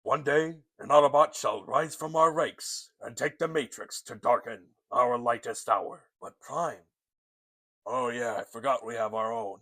One day, an Autobot shall rise from our ranks and take the Matrix to darken our lightest hour. But Prime? Oh yeah, I forgot we have our own.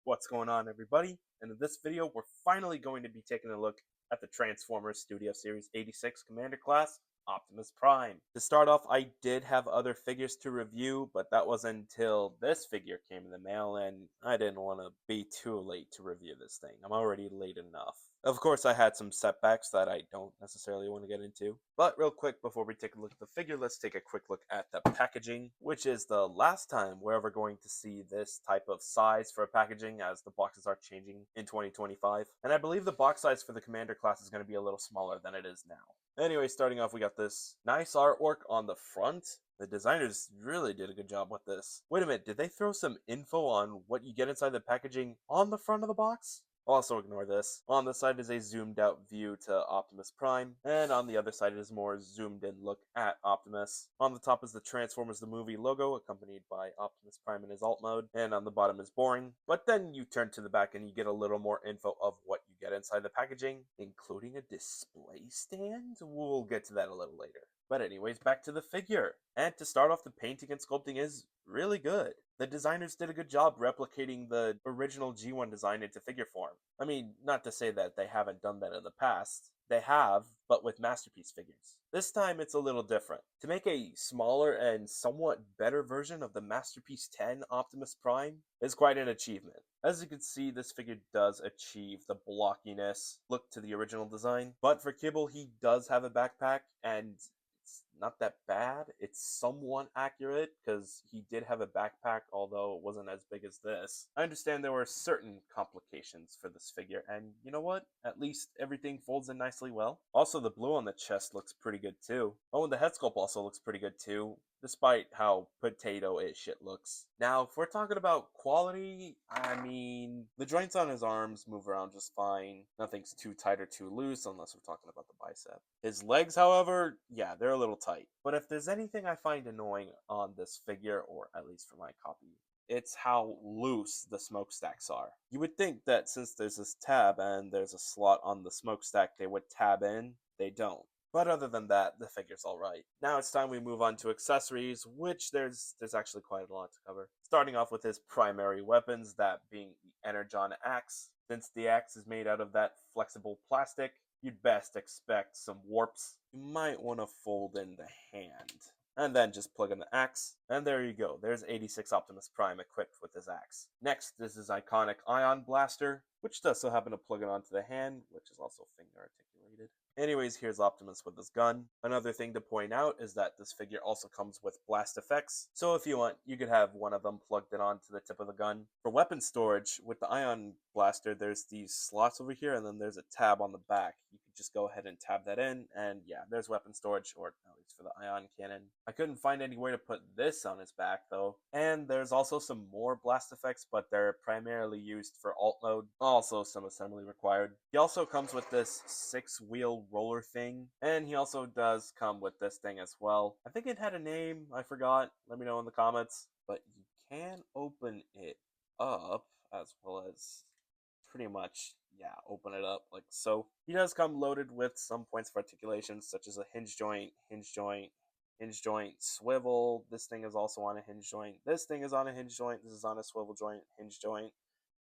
What's going on, everybody? And in this video, we're finally going to be taking a look at the Transformers Studio Series 86 Commander Class, Optimus Prime. To start off, I did have other figures to review, but that was until this figure came in the mail, and I didn't want to be too late to review this thing. I'm already late enough. Of course, I had some setbacks that I don't necessarily want to get into. But real quick, before we take a look at the figure, let's take a quick look at the packaging, which is the last time we're ever going to see this type of size for packaging, as the boxes are changing in 2025. And I believe the box size for the Commander class is going to be a little smaller than it is now. Anyway, starting off, we got this nice artwork on the front. The designers really did a good job with this. Wait a minute, did they throw some info on what you get inside the packaging on the front of the box? I'll also ignore this. On the side is a zoomed out view to Optimus Prime, and on the other side is more zoomed in look at Optimus. On the top is the Transformers the movie logo, accompanied by Optimus Prime in his alt mode, and on the bottom is boring. But then you turn to the back and you get a little more info of what you get inside the packaging, including a display stand? We'll get to that a little later. But anyways, back to the figure. And to start off, the painting and sculpting is really good. The designers did a good job replicating the original G1 design into figure form. I mean, not to say that they haven't done that in the past. They have, but with Masterpiece figures. This time it's a little different. To make a smaller and somewhat better version of the Masterpiece 10 Optimus Prime is quite an achievement. As you can see, this figure does achieve the blockiness look to the original design, but for Kibble, he does have a backpack, and it's not that bad. It's somewhat accurate because he did have a backpack, although it wasn't as big as this. I understand there were certain complications for this figure, and you know what? At least everything folds in nicely well. Also, the blue on the chest looks pretty good too. Oh, and the head sculpt also looks pretty good too, despite how potato-ish it looks. Now, if we're talking about quality, I mean, the joints on his arms move around just fine. Nothing's too tight or too loose, unless we're talking about the bicep. His legs, however, yeah, they're a little tight. But if there's anything I find annoying on this figure, or at least for my copy, it's how loose the smokestacks are. You would think that since there's this tab and there's a slot on the smokestack, they would tab in. They don't. But other than that, the figure's alright. Now it's time we move on to accessories, which there's actually quite a lot to cover. Starting off with his primary weapons, that being the Energon axe. Since the axe is made out of that flexible plastic, you'd best expect some warps. You might want to fold in the hand. And then just plug in the axe, and there you go. There's 86 Optimus Prime equipped with his axe. Next is his iconic Ion Blaster, which does so happen to plug it onto the hand, which is also finger articulated. Anyways, here's Optimus with his gun. Another thing to point out is that this figure also comes with blast effects, so if you want, you could have one of them plugged in onto the tip of the gun. For weapon storage, with the Ion Blaster, there's these slots over here, and then there's a tab on the back. You can just go ahead and tab that in, and yeah, there's weapon storage, or at least for the Ion Cannon. I couldn't find anywhere to put this on his back, though. And there's also some more blast effects, but they're primarily used for alt mode. Also some assembly required. He also comes with this 6-wheel roller thing, and he also does come with this thing as well. I think it had a name, I forgot. Let me know in the comments. But you can open it up, as well as pretty much, yeah, open it up like so. He does come loaded with some points of articulation, such as a hinge joint, swivel. This thing is also on a hinge joint. This thing is on a hinge joint. This is on a swivel joint, hinge joint.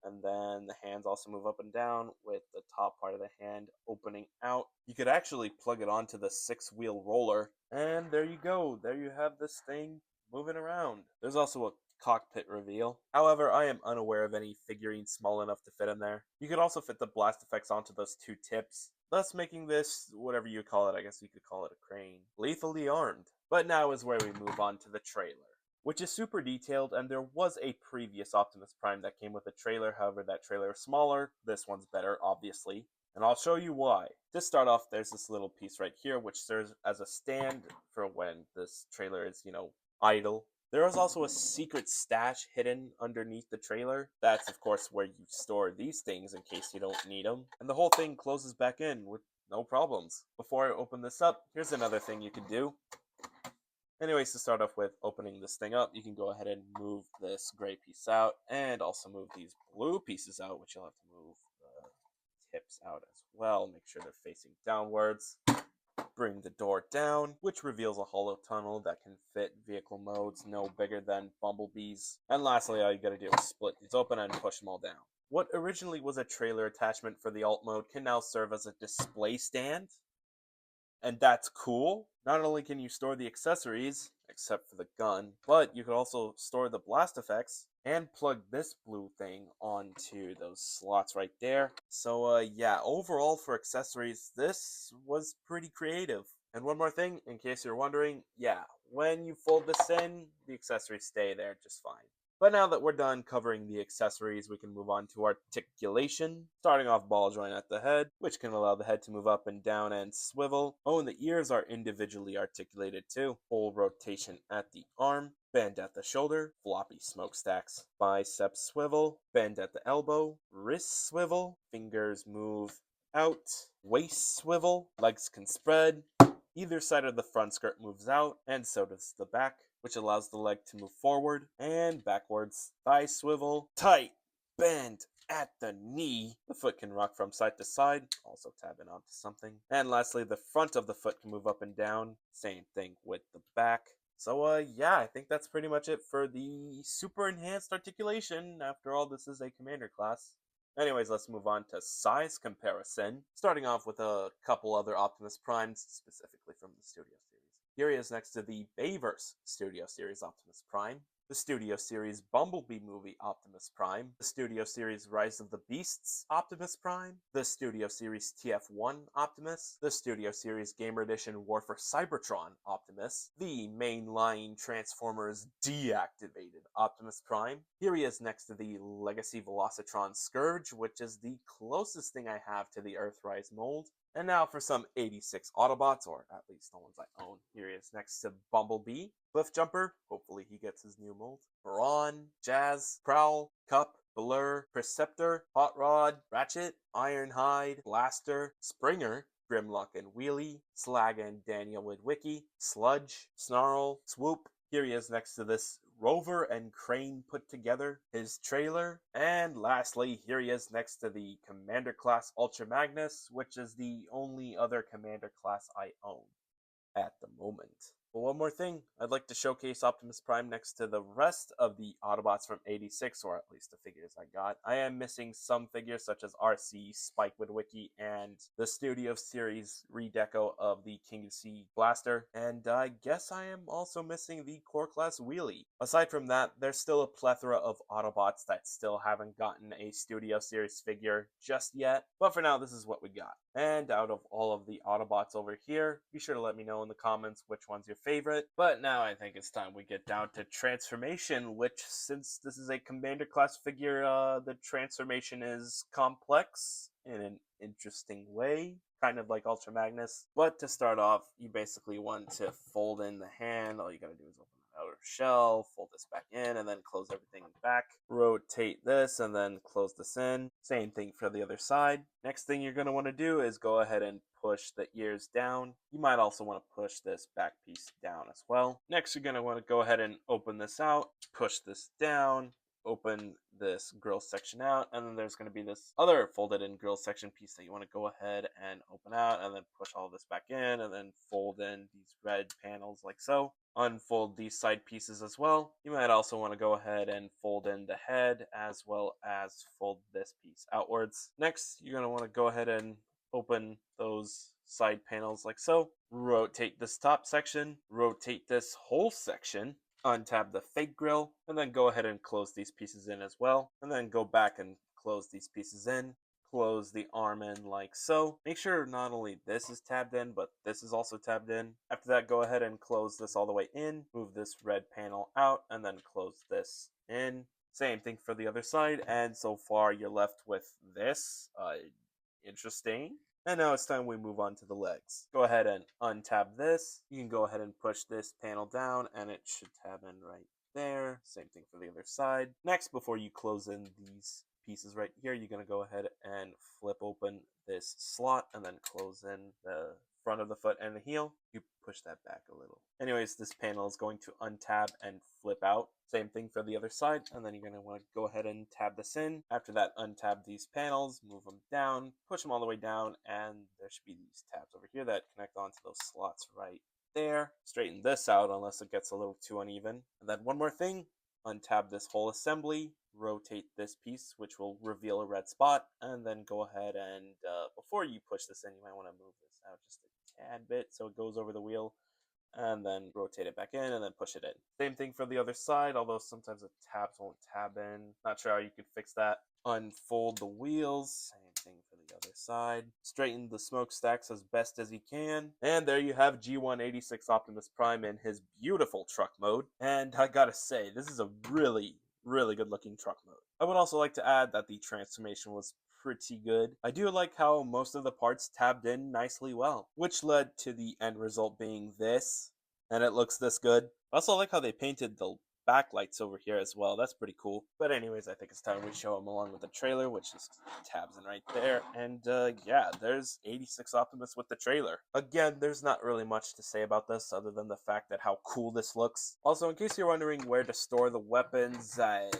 And then the hands also move up and down with the top part of the hand opening out. You could actually plug it onto the 6-wheel roller. And there you go. There you have this thing moving around. There's also a cockpit reveal. However, I am unaware of any figurine small enough to fit in there. You could also fit the blast effects onto those two tips, thus making this, whatever you call it, I guess you could call it a crane, lethally armed. But now is where we move on to the trailer, which is super detailed, and there was a previous Optimus Prime that came with a trailer. However, that trailer is smaller. This one's better, obviously, and I'll show you why. To start off, there's this little piece right here, which serves as a stand for when this trailer is, idle. There is also a secret stash hidden underneath the trailer. That's, of course, where you store these things in case you don't need them. And the whole thing closes back in with no problems. Before I open this up, here's another thing you can do. Anyways, to start off with opening this thing up, you can go ahead and move this gray piece out and also move these blue pieces out, which you'll have to move the tips out as well. Make sure they're facing downwards. Bring the door down, which reveals a hollow tunnel that can fit vehicle modes no bigger than bumblebees. And lastly, all you gotta do is split these open and push them all down. What originally was a trailer attachment for the alt mode can now serve as a display stand. And that's cool. Not only can you store the accessories, except for the gun, but you can also store the blast effects and plug this blue thing onto those slots right there. So yeah, overall for accessories, this was pretty creative. And one more thing, in case you're wondering, yeah, when you fold this in, the accessories stay there just fine. But now that we're done covering the accessories, we can move on to articulation. Starting off ball joint at the head, which can allow the head to move up and down and swivel. Oh, and the ears are individually articulated too. Full rotation at the arm, bend at the shoulder, floppy smokestacks. Bicep swivel, bend at the elbow, wrist swivel, fingers move out, waist swivel, legs can spread. Either side of the front skirt moves out, and so does the back, which allows the leg to move forward and backwards. Thigh swivel, tight, bend at the knee. The foot can rock from side to side, also tabbing onto something. And lastly, the front of the foot can move up and down. Same thing with the back. So yeah, I think that's pretty much it for the super enhanced articulation. After all, this is a commander class. Anyways, let's move on to size comparison, starting off with a couple other Optimus Primes, specifically from the Studio Series. Here he is next to the Bayverse Studio Series Optimus Prime, the Studio Series Bumblebee Movie Optimus Prime, the Studio Series Rise of the Beasts Optimus Prime, the Studio Series TF1 Optimus, the Studio Series Gamer Edition War for Cybertron Optimus, the mainline Transformers deactivated Optimus Prime. Here he is next to the Legacy Velocitron Scourge, which is the closest thing I have to the Earthrise mold. And now for some 86 Autobots, or at least the ones I own. Here he is next to Bumblebee, Cliffjumper, hopefully he gets his new mold, Brawn, Jazz, Prowl, Cup, Blur, Preceptor, Hot Rod, Ratchet, Ironhide, Blaster, Springer, Grimlock and Wheelie, Slag and Daniel Witwicky, Sludge, Snarl, Swoop. Here he is next to this Rover and Crane put together, his trailer, and lastly, here he is next to the Commander Class Ultra Magnus, which is the only other Commander Class I own at the moment. But one more thing, I'd like to showcase Optimus Prime next to the rest of the Autobots from 86, or at least the figures I got. I am missing some figures such as RC, Spike Witwicky, and the Studio Series redeco of the King of Sea Blaster, and I guess I am also missing the Core Class Wheelie. Aside from that, there's still a plethora of Autobots that still haven't gotten a Studio Series figure just yet, but for now this is what we got. And out of all of the Autobots over here, be sure to let me know in the comments which one's your favorite. But now I think it's time we get down to transformation, which, since this is a Commander class figure, the transformation is complex in an interesting way, kind of like Ultra Magnus. But to start off, you basically want to fold in the hand. All you gotta do is open the outer shell, fold this back in, and then close everything back. Rotate this and then close this in. Same thing for the other side. Next thing you're going to want to do is go ahead and push the ears down. You might also want to push this back piece down as well. Next, you're going to want to go ahead and open this out, push this down, open this grill section out, and then there's going to be this other folded in grill section piece that you want to go ahead and open out, and then push all this back in, and then fold in these red panels like so. Unfold these side pieces as well. You might also want to go ahead and fold in the head as well as fold this piece outwards. Next, you're going to want to go ahead and open those side panels like so. Rotate this top section, rotate this whole section, untab the fake grill, and then go ahead and close these pieces in as well, and then go back and close these pieces in. Close the arm in like so. Make sure not only this is tabbed in, but this is also tabbed in. After that, go ahead and close this all the way in, move this red panel out, and then close this in. Same thing for the other side, and so far you're left with this. Interesting. And now it's time we move on to the legs. Go ahead and untab this. You can go ahead and push this panel down, and it should tab in right there. Same thing for the other side. Next, before you close in these pieces right here, you're going to go ahead and flip open this slot and then close in the front of the foot and the heel. You push that back a little. Anyways, this panel is going to untab and flip out. Same thing for the other side, and then you're going to want to go ahead and tab this in. After that, untab these panels, move them down, push them all the way down, and there should be these tabs over here that connect onto those slots right there. Straighten this out unless it gets a little too uneven. And then one more thing, untab this whole assembly, rotate this piece, which will reveal a red spot, and then go ahead and, before you push this in, you might want to move this out just a tad bit so it goes over the wheel, and then rotate it back in and then push it in. Same thing for the other side, although sometimes the tabs won't tab in. Not sure how you could fix that. Unfold the wheels, same thing for the other side. Straighten the smokestacks as best as you can. And there you have G186 Optimus Prime in his beautiful truck mode. And I gotta say, this is a really good looking truck mode. I would also like to add that the transformation was pretty good. I do like how most of the parts tabbed in nicely well, which led to the end result being this, and it looks this good. I also like how they painted the backlights over here as well. That's pretty cool. But anyways, I think it's time we show them along with the trailer, which is tabs in right there. And yeah, there's 86 Optimus with the trailer. Again, there's not really much to say about this other than the fact that how cool this looks. Also, in case you're wondering where to store the weapons, I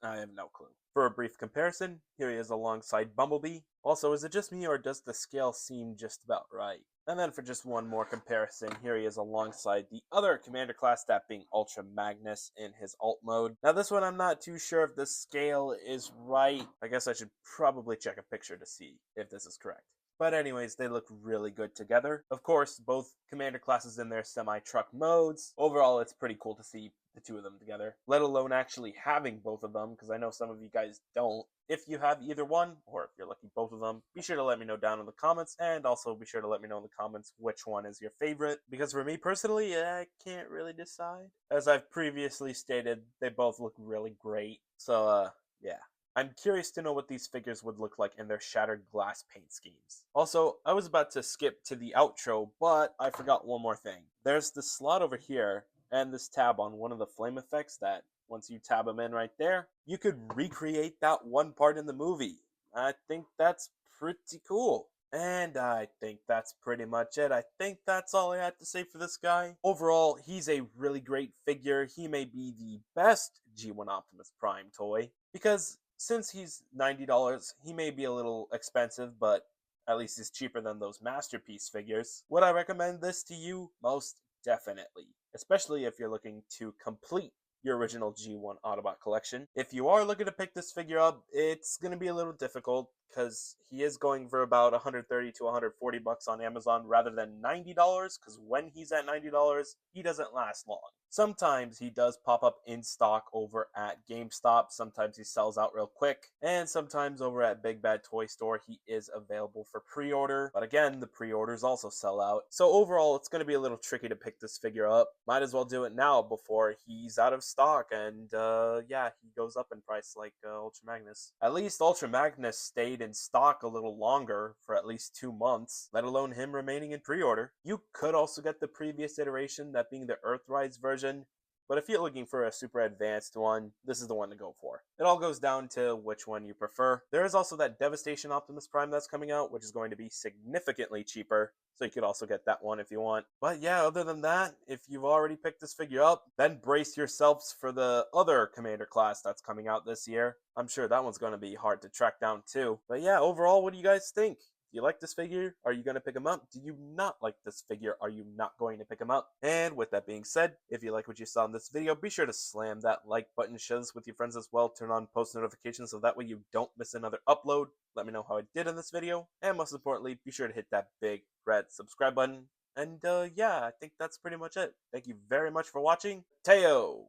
have no clue. For a brief comparison, here he is alongside Bumblebee. Also, is it just me or does the scale seem just about right? And then for just one more comparison, here he is alongside the other commander class, that being Ultra Magnus in his alt mode. Now this one I'm not too sure if the scale is right. I guess I should probably check a picture to see if this is correct. But anyways, they look really good together. Of course, both commander classes in their semi-truck modes. Overall, it's pretty cool to see the two of them together, let alone actually having both of them, because I know some of you guys don't. If you have either one, or if you're lucky both of them, be sure to let me know down in the comments, and also be sure to let me know in the comments which one is your favorite, because for me personally, I can't really decide. As I've previously stated, they both look really great, so yeah. I'm curious to know what these figures would look like in their shattered glass paint schemes. Also, I was about to skip to the outro, but I forgot one more thing. There's this slot over here, and this tab on one of the flame effects that, once you tab them in right there, you could recreate that one part in the movie. I think that's pretty cool. And I think that's pretty much it. I think that's all I had to say for this guy. Overall, he's a really great figure. He may be the best G1 Optimus Prime toy, because since he's $90, he may be a little expensive, but at least he's cheaper than those Masterpiece figures. Would I recommend this to you? Most definitely. Especially if you're looking to complete your original G1 Autobot collection. If you are looking to pick this figure up, it's going to be a little difficult because he is going for about 130 to 140 bucks on Amazon rather than $90, because when he's at $90, he doesn't last long. Sometimes he does pop up in stock over at GameStop, sometimes he sells out real quick, and sometimes over at Big Bad Toy Store he is available for pre-order, but again, the pre-orders also sell out. So overall, it's going to be a little tricky to pick this figure up. Might as well do it now before he's out of stock, and yeah, he goes up in price like Ultra Magnus. At least Ultra Magnus stayed in stock a little longer for at least 2 months, let alone him remaining in pre-order. You could also get the previous iteration, that being the Earthrise version, but if you're looking for a super advanced one, this is the one to go for. It all goes down to which one you prefer. There is also that Devastation Optimus Prime that's coming out, which is going to be significantly cheaper, so you could also get that one if you want. But yeah, other than that, if you've already picked this figure up, then brace yourselves for the other Commander class that's coming out this year. I'm sure that one's going to be hard to track down too. But yeah, overall, what do you guys think? Do you like this figure? Are you going to pick him up? Do you not like this figure? Are you not going to pick him up? And with that being said, if you like what you saw in this video, be sure to slam that like button, share this with your friends as well, turn on post notifications so that way you don't miss another upload. Let me know how I did in this video, and most importantly, be sure to hit that big red subscribe button. And yeah, I think that's pretty much it. Thank you very much for watching. Teo!